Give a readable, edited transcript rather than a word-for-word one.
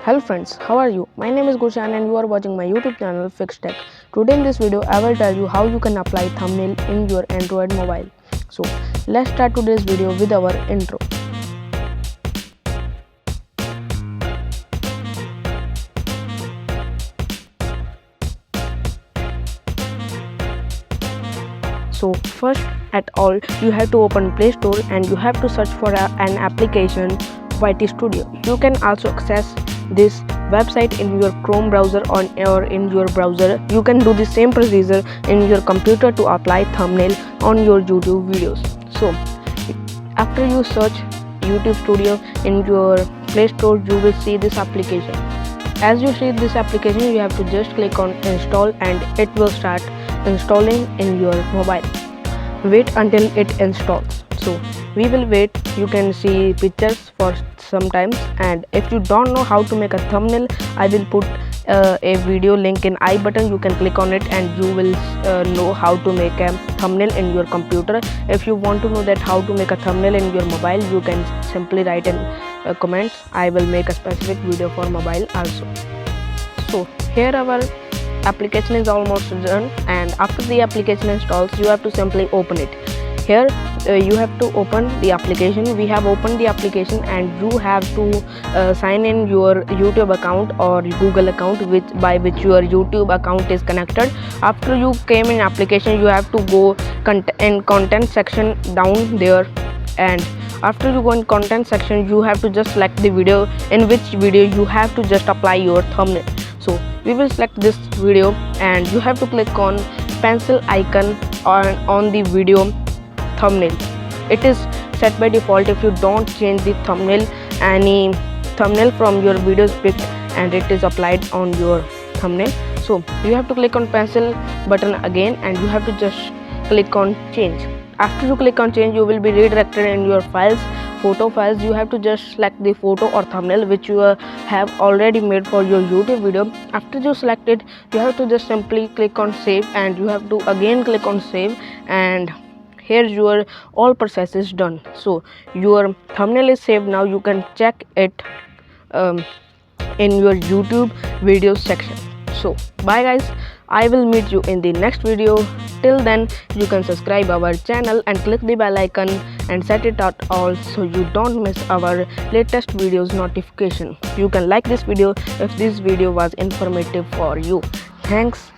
Hello friends, how are you? My name is Gulshan and you are watching my YouTube channel Fix Tech. Today in this video I will tell you how you can apply thumbnail in your Android mobile. So let's start today's video with our intro. So first at all you have to open Play Store and you have to search for an application YT Studio. You can also access this website in your Chrome browser or in your browser. You can do the same procedure in your computer to apply thumbnail on your YouTube videos. So after you search YouTube Studio in your Play Store, you will see this application. As you see this application, you have to just click on install and it will start installing in your mobile. Wait until it installs. So we will wait. You can see pictures for sometimes, and if you don't know how to make a thumbnail, I will put a video link in I button. You can click on it and you will know how to make a thumbnail in your computer. If you want to know that how to make a thumbnail in your mobile, you can simply write in comments. I will make a specific video for mobile also. So here our application is almost done, and after the application installs, you have to simply open it. Here you have to open the application. We have opened the application and you have to sign in your YouTube account or Google account by which your YouTube account is connected. After you came in application, you have to go in content section down there, and after you go in content section, you have to just select the video in which video you have to just apply your thumbnail. So we will select this video and you have to click on pencil icon on the video thumbnail. It is set by default. If you don't change the thumbnail, any thumbnail from your video is picked and it is applied on your thumbnail. So you have to click on pencil button again and you have to just click on change. After you click on change, you will be redirected in your files, photo files. You have to just select the photo or thumbnail which you have already made for your YouTube video. After you select it, you have to just simply click on save and you have to again click on save, and here your all process is done. So your thumbnail is saved. Now you can check it in your YouTube videos section. So bye guys, I will meet you in the next video. Till then, you can subscribe our channel and click the bell icon and set it at all so you don't miss our latest videos notification. You can like this video if this video was informative for you. Thanks.